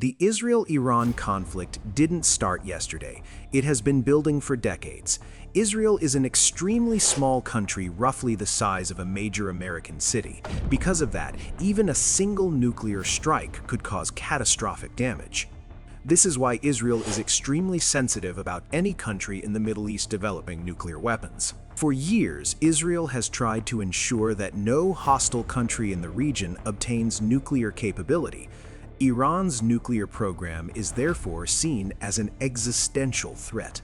The Israel-Iran conflict didn't start yesterday. It has been building for decades. Israel is an extremely small country, roughly the size of a major American city. Because of that, even a single nuclear strike could cause catastrophic damage. This is why Israel is extremely sensitive about any country in the Middle East developing nuclear weapons. For years, Israel has tried to ensure that no hostile country in the region obtains nuclear capability. Iran's nuclear program is therefore seen as an existential threat.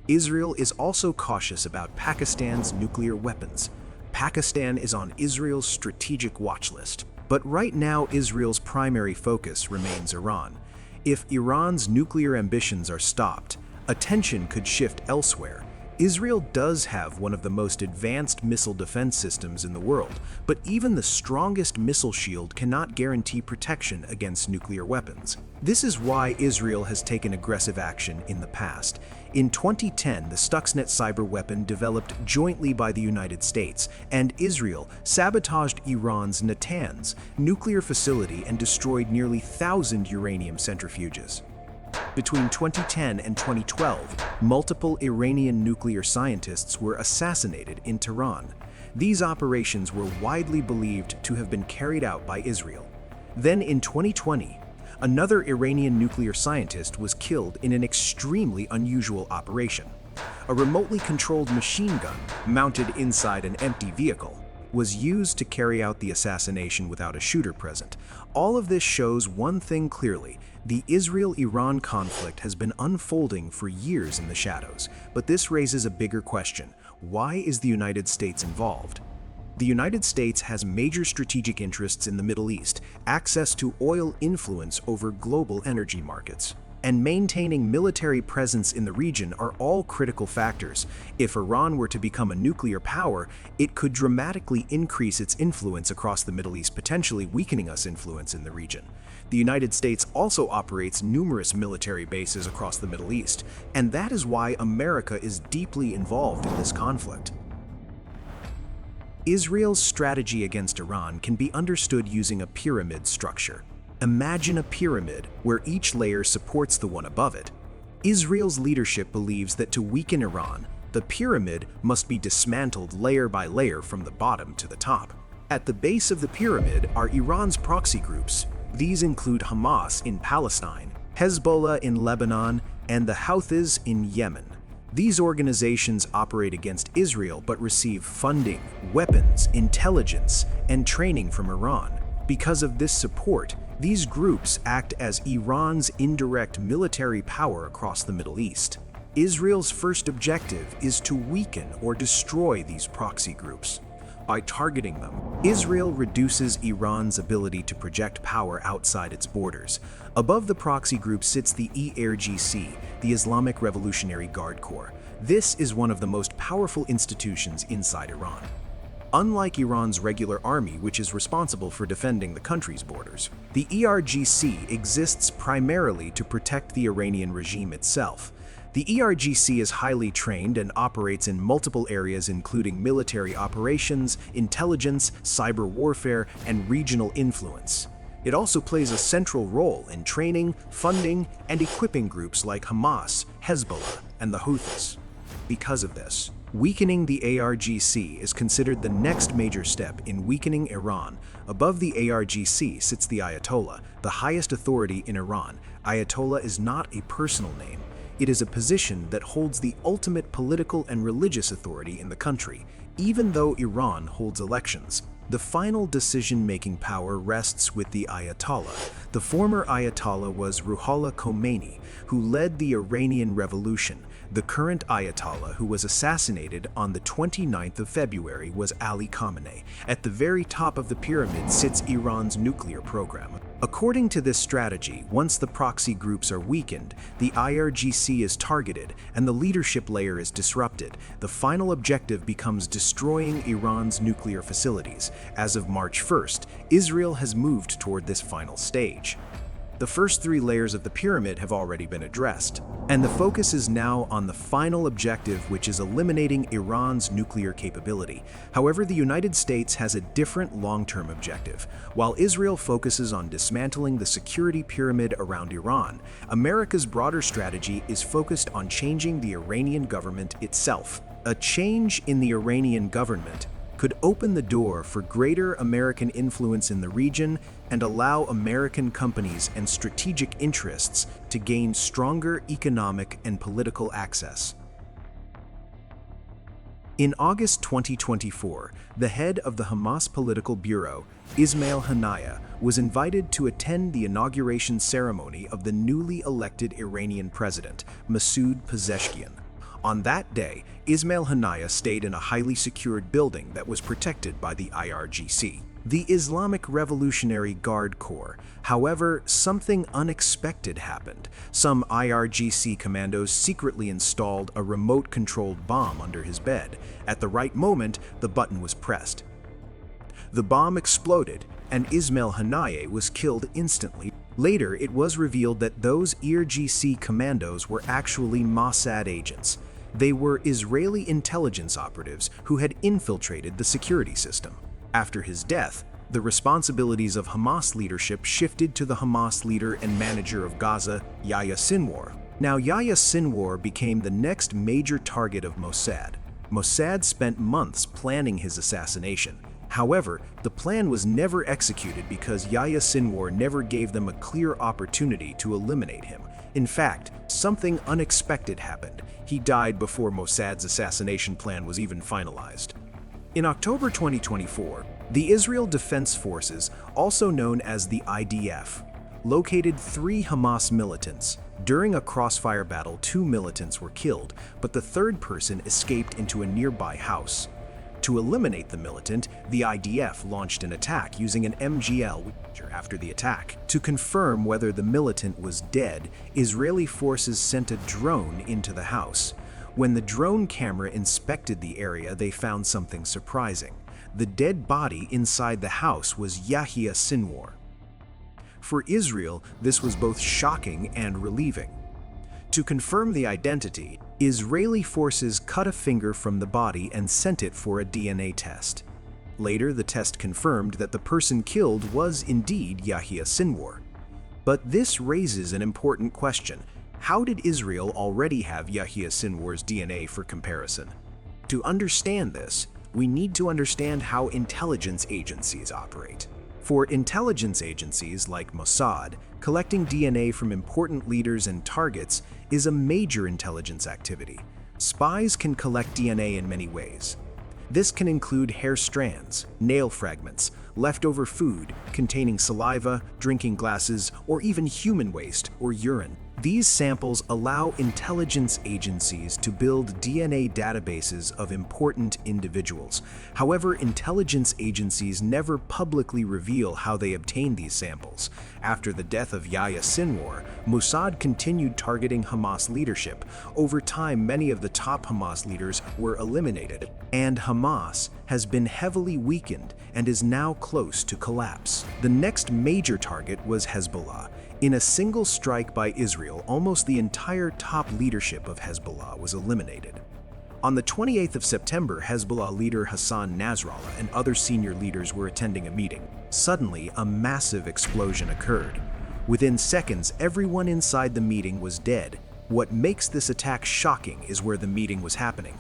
Israel is also cautious about Pakistan's nuclear weapons. Pakistan is on Israel's strategic watch list. But right now, Israel's primary focus remains Iran. If Iran's nuclear ambitions are stopped, attention could shift elsewhere. Israel does have one of the most advanced missile defense systems in the world, but even the strongest missile shield cannot guarantee protection against nuclear weapons. This is why Israel has taken aggressive action in the past. In 2010, the Stuxnet cyber weapon developed jointly by the United States and Israel sabotaged Iran's Natanz nuclear facility and destroyed nearly 1,000 uranium centrifuges. Between 2010 and 2012, multiple Iranian nuclear scientists were assassinated in Tehran. These operations were widely believed to have been carried out by Israel. Then in 2020, another Iranian nuclear scientist was killed in an extremely unusual operation. A remotely controlled machine gun mounted inside an empty vehicle was used to carry out the assassination without a shooter present. All of this shows one thing clearly: the Israel-Iran conflict has been unfolding for years in the shadows. But this raises a bigger question: why is the United States involved? The United States has major strategic interests in the Middle East, access to oil, influence over global energy markets, and maintaining military presence in the region are all critical factors. If Iran were to become a nuclear power, it could dramatically increase its influence across the Middle East, potentially weakening us influence in the region. The United States also operates numerous military bases across the Middle East, and that is why America is deeply involved in this conflict. Israel's strategy against Iran can be understood using a pyramid structure. Imagine a pyramid where each layer supports the one above it. Israel's leadership believes that to weaken Iran, the pyramid must be dismantled layer by layer from the bottom to the top. At the base of the pyramid are Iran's proxy groups. These include Hamas in Palestine, Hezbollah in Lebanon, and the Houthis in Yemen. These organizations operate against Israel but receive funding, weapons, intelligence, and training from Iran. Because of this support, these groups act as Iran's indirect military power across the Middle East. Israel's first objective is to weaken or destroy these proxy groups. By targeting them, Israel reduces Iran's ability to project power outside its borders. Above the proxy group sits the IRGC, the Islamic Revolutionary Guard Corps. This is one of the most powerful institutions inside Iran. Unlike Iran's regular army, which is responsible for defending the country's borders, the IRGC exists primarily to protect the Iranian regime itself. The IRGC is highly trained and operates in multiple areas including military operations, intelligence, cyber warfare, and regional influence. It also plays a central role in training, funding, and equipping groups like Hamas, Hezbollah, and the Houthis. Because of this, weakening the IRGC is considered the next major step in weakening Iran. Above the IRGC sits the Ayatollah, the highest authority in Iran. Ayatollah is not a personal name. It is a position that holds the ultimate political and religious authority in the country, even though Iran holds elections. The final decision-making power rests with the Ayatollah. The former Ayatollah was Ruhollah Khomeini, who led the Iranian Revolution. The current Ayatollah, who was assassinated on the 29th of February, was Ali Khamenei. At the very top of the pyramid sits Iran's nuclear program. According to this strategy, once the proxy groups are weakened, the IRGC is targeted and the leadership layer is disrupted. The final objective becomes destroying Iran's nuclear facilities. As of March 1st, Israel has moved toward this final stage. The first three layers of the pyramid have already been addressed, and the focus is now on the final objective, which is eliminating Iran's nuclear capability. However, the United States has a different long-term objective. While Israel focuses on dismantling the security pyramid around Iran, America's broader strategy is focused on changing the Iranian government itself. A change in the Iranian government could open the door for greater American influence in the region and allow American companies and strategic interests to gain stronger economic and political access. In August 2024, the head of the Hamas Political Bureau, Ismail Haniyeh, was invited to attend the inauguration ceremony of the newly elected Iranian president, Mossad Pezeshkian. On that day, Ismail Haniyeh stayed in a highly secured building that was protected by the IRGC, the Islamic Revolutionary Guard Corps. However, something unexpected happened. Some IRGC commandos secretly installed a remote-controlled bomb under his bed. At the right moment, the button was pressed. The bomb exploded, and Ismail Haniyeh was killed instantly. Later, it was revealed that those IRGC commandos were actually Mossad agents. They were Israeli intelligence operatives who had infiltrated the security system. After his death, the responsibilities of Hamas leadership shifted to the Hamas leader and manager of Gaza, Yahya Sinwar. Now, Yahya Sinwar became the next major target of Mossad. Mossad spent months planning his assassination. However, the plan was never executed because Yahya Sinwar never gave them a clear opportunity to eliminate him. In fact, something unexpected happened. He died before Mossad's assassination plan was even finalized. In October 2024, the Israel Defense Forces, also known as the IDF, located 3 Hamas militants. During a crossfire battle, 2 militants were killed, but the third person escaped into a nearby house. To eliminate the militant, the IDF launched an attack using an MGL. After the attack, to confirm whether the militant was dead, Israeli forces sent a drone into the house. When the drone camera inspected the area, they found something surprising. The dead body inside the house was Yahya Sinwar. For Israel, this was both shocking and relieving. To confirm the identity, Israeli forces cut a finger from the body and sent it for a DNA test. Later, the test confirmed that the person killed was indeed Yahya Sinwar. But this raises an important question. How did Israel already have Yahya Sinwar's DNA for comparison? To understand this, we need to understand how intelligence agencies operate. For intelligence agencies like Mossad, collecting DNA from important leaders and targets is a major intelligence activity. Spies can collect DNA in many ways. This can include hair strands, nail fragments, leftover food containing saliva, drinking glasses, or even human waste or urine. These samples allow intelligence agencies to build DNA databases of important individuals. However, intelligence agencies never publicly reveal how they obtain these samples. After the death of Yahya Sinwar, Mossad continued targeting Hamas leadership. Over time, many of the top Hamas leaders were eliminated, and Hamas has been heavily weakened and is now close to collapse. The next major target was Hezbollah. In a single strike by Israel, almost the entire top leadership of Hezbollah was eliminated. On the 28th of September, Hezbollah leader Hassan Nasrallah and other senior leaders were attending a meeting. Suddenly, a massive explosion occurred. Within seconds, everyone inside the meeting was dead. What makes this attack shocking is where the meeting was happening.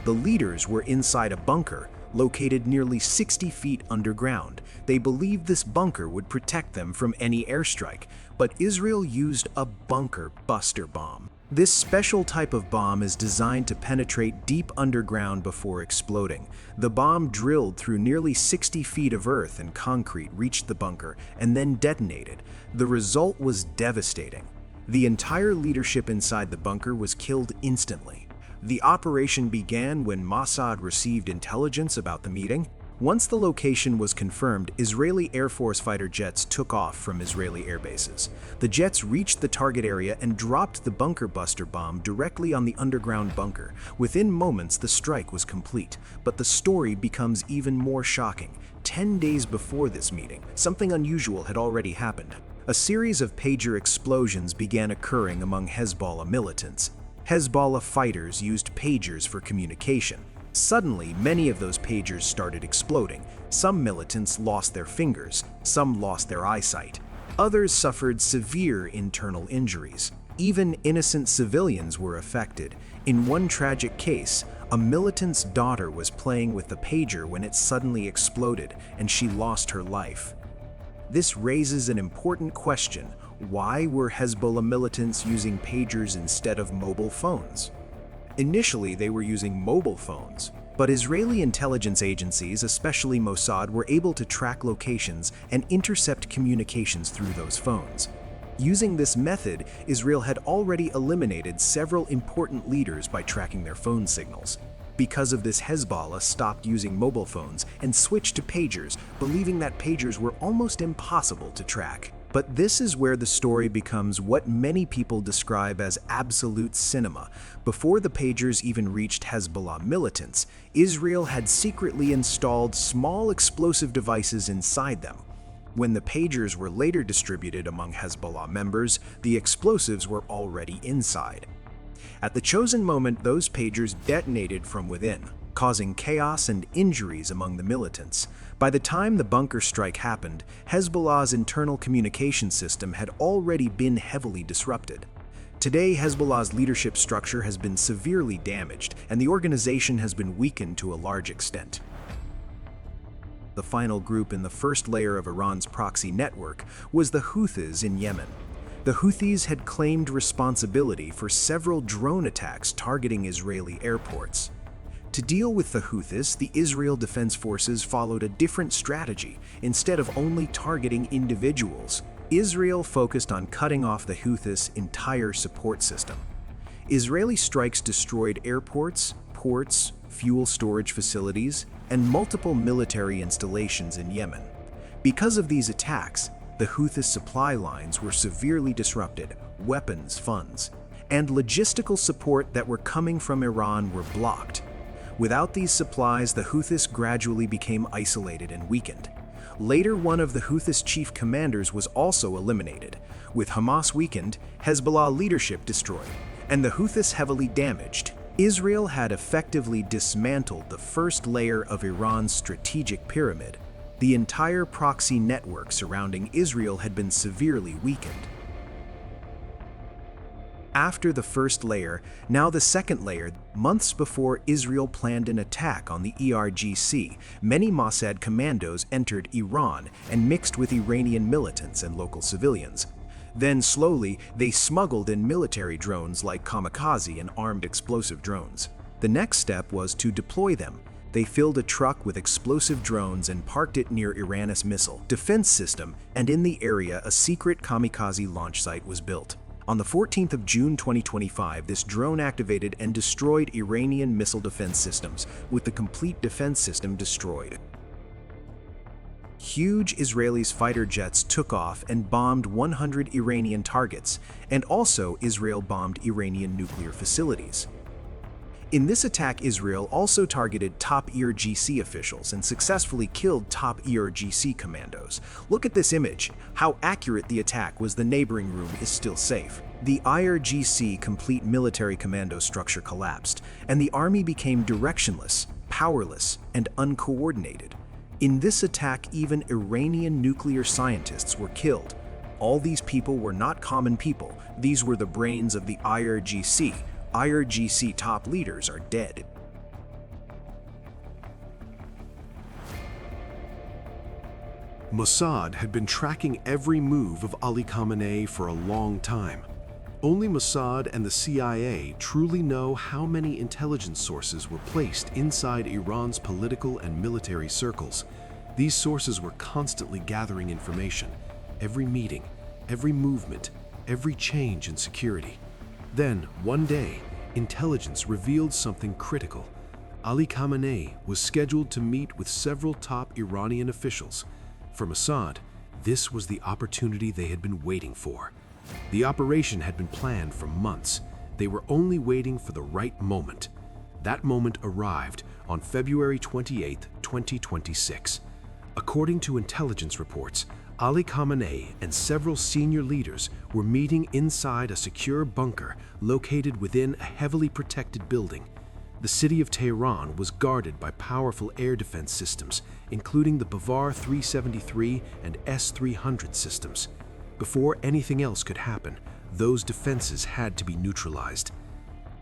The leaders were inside a bunker, located nearly 60 feet underground. They believed this bunker would protect them from any airstrike, but Israel used a bunker buster bomb. This special type of bomb is designed to penetrate deep underground before exploding. The bomb drilled through nearly 60 feet of earth and concrete, reached the bunker, and then detonated. The result was devastating. The entire leadership inside the bunker was killed instantly. The operation began when Mossad received intelligence about the meeting. Once the location was confirmed, Israeli Air Force fighter jets took off from Israeli airbases. The jets reached the target area and dropped the bunker buster bomb directly on the underground bunker. Within moments, the strike was complete. But the story becomes even more shocking. 10 days before this meeting, something unusual had already happened. A series of pager explosions began occurring among Hezbollah militants. Hezbollah fighters used pagers for communication. Suddenly, many of those pagers started exploding. Some militants lost their fingers, some lost their eyesight. Others suffered severe internal injuries. Even innocent civilians were affected. In one tragic case, a militant's daughter was playing with the pager when it suddenly exploded, and she lost her life. This raises an important question. Why were Hezbollah militants using pagers instead of mobile phones? Initially, they were using mobile phones, but Israeli intelligence agencies, especially Mossad, were able to track locations and intercept communications through those phones. Using this method, Israel had already eliminated several important leaders by tracking their phone signals. Because of this, Hezbollah stopped using mobile phones and switched to pagers, believing that pagers were almost impossible to track. But this is where the story becomes what many people describe as absolute cinema. Before the pagers even reached Hezbollah militants, Israel had secretly installed small explosive devices inside them. When the pagers were later distributed among Hezbollah members, the explosives were already inside. At the chosen moment, those pagers detonated from within, causing chaos and injuries among the militants. By the time the bunker strike happened, Hezbollah's internal communication system had already been heavily disrupted. Today, Hezbollah's leadership structure has been severely damaged, and the organization has been weakened to a large extent. The final group in the first layer of Iran's proxy network was the Houthis in Yemen. The Houthis had claimed responsibility for several drone attacks targeting Israeli airports. To deal with the Houthis, the Israel Defense Forces followed a different strategy. Instead of only targeting individuals, Israel focused on cutting off the Houthis' entire support system. Israeli strikes destroyed airports, ports, fuel storage facilities, and multiple military installations in Yemen. Because of these attacks, the Houthis' supply lines were severely disrupted, weapons, funds, and logistical support that were coming from Iran were blocked. Without these supplies, the Houthis gradually became isolated and weakened. Later, one of the Houthis' chief commanders was also eliminated. With Hamas weakened, Hezbollah leadership destroyed, and the Houthis heavily damaged. Israel had effectively dismantled the first layer of Iran's strategic pyramid. The entire proxy network surrounding Israel had been severely weakened. After the first layer, now the second layer. Months before Israel planned an attack on the ERGC, many Mossad commandos entered Iran and mixed with Iranian militants and local civilians. Then slowly, they smuggled in military drones like kamikaze and armed explosive drones. The next step was to deploy them. They filled a truck with explosive drones and parked it near Iran's missile defense system, and in the area a secret kamikaze launch site was built. On the 14th of June 2025, this drone activated and destroyed Iranian missile defense systems, with the complete defense system destroyed. Huge Israeli fighter jets took off and bombed 100 Iranian targets, and also Israel bombed Iranian nuclear facilities. In this attack, Israel also targeted top ERGC officials and successfully killed top ERGC commandos. Look at this image. How accurate the attack was. The neighboring room is still safe. The IRGC complete military commando structure collapsed, and the army became directionless, powerless, and uncoordinated. In this attack, even Iranian nuclear scientists were killed. All these people were not common people. These were the brains of the IRGC. IRGC top leaders are dead. Mossad had been tracking every move of Ali Khamenei for a long time. Only Mossad and the CIA truly know how many intelligence sources were placed inside Iran's political and military circles. These sources were constantly gathering information, every meeting, every movement, every change in security. Then, one day, intelligence revealed something critical. Ali Khamenei was scheduled to meet with several top Iranian officials. For Mossad, this was the opportunity they had been waiting for. The operation had been planned for months. They were only waiting for the right moment. That moment arrived on February 28, 2026. According to intelligence reports, Ali Khamenei and several senior leaders were meeting inside a secure bunker located within a heavily protected building. The city of Tehran was guarded by powerful air defense systems, including the Bavar 373 and S-300 systems. Before anything else could happen, those defenses had to be neutralized.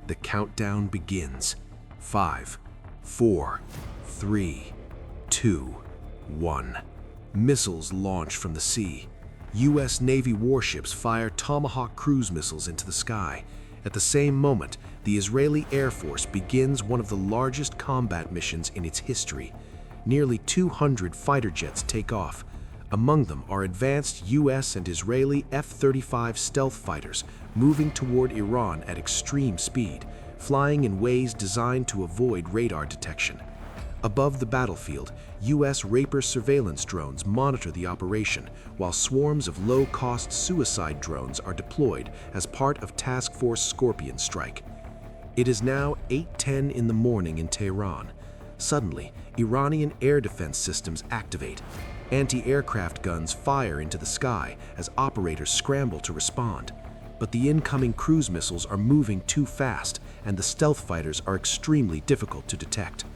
The countdown begins. 5, 4, 3, 2, 1. Missiles launch from the sea. U.S. Navy warships fire Tomahawk cruise missiles into the sky. At the same moment, the Israeli Air Force begins one of the largest combat missions in its history. Nearly 200 fighter jets take off. Among them are advanced U.S. and Israeli F-35 stealth fighters moving toward Iran at extreme speed, flying in ways designed to avoid radar detection. Above the battlefield, U.S. Raper surveillance drones monitor the operation, while swarms of low-cost suicide drones are deployed as part of Task Force Scorpion strike. It is now 8:10 in the morning in Tehran. Suddenly, Iranian air defense systems activate. Anti-aircraft guns fire into the sky as operators scramble to respond. But the incoming cruise missiles are moving too fast, and the stealth fighters are extremely difficult to detect.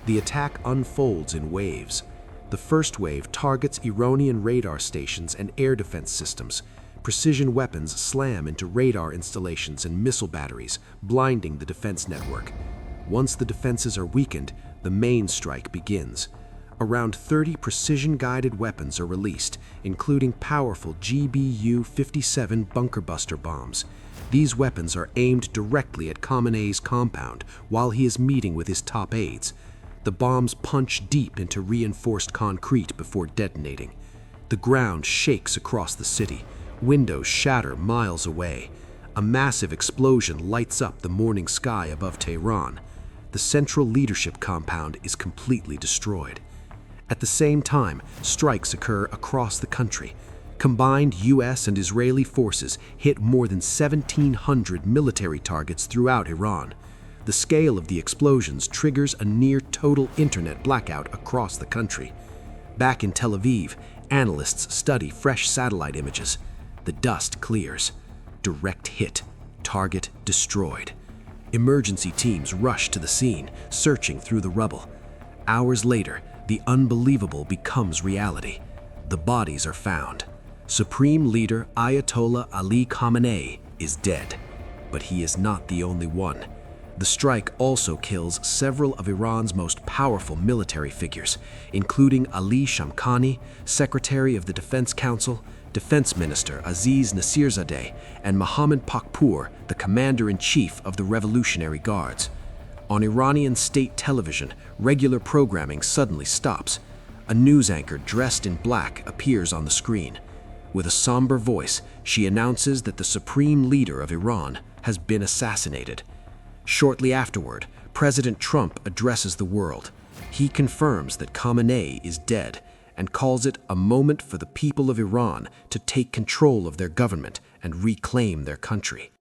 The attack unfolds in waves. The first wave targets Iranian radar stations and air defense systems. Precision weapons slam into radar installations and missile batteries, blinding the defense network. Once the defenses are weakened, the main strike begins. Around 30 precision-guided weapons are released, including powerful GBU-57 bunker buster bombs. These weapons are aimed directly at Khamenei's compound while he is meeting with his top aides. The bombs punch deep into reinforced concrete before detonating. The ground shakes across the city. Windows shatter miles away. A massive explosion lights up the morning sky above Tehran. The central leadership compound is completely destroyed. At the same time, strikes occur across the country. Combined U.S. and Israeli forces hit more than 1,700 military targets throughout Iran. The scale of the explosions triggers a near-total internet blackout across the country. Back in Tel Aviv, analysts study fresh satellite images. The dust clears. Direct hit. Target destroyed. Emergency teams rush to the scene, searching through the rubble. Hours later, the unbelievable becomes reality. The bodies are found. Supreme Leader Ayatollah Ali Khamenei is dead, but he is not the only one. The strike also kills several of Iran's most powerful military figures, including Ali Shamkhani, Secretary of the Defense Council, Defense Minister Aziz Nasirzadeh, and Mohammad Pakpour, the Commander-in-Chief of the Revolutionary Guards. On Iranian state television, regular programming suddenly stops. A news anchor dressed in black appears on the screen. With a somber voice, she announces that the Supreme Leader of Iran has been assassinated. Shortly afterward, President Trump addresses the world. He confirms that Khamenei is dead and calls it a moment for the people of Iran to take control of their government and reclaim their country.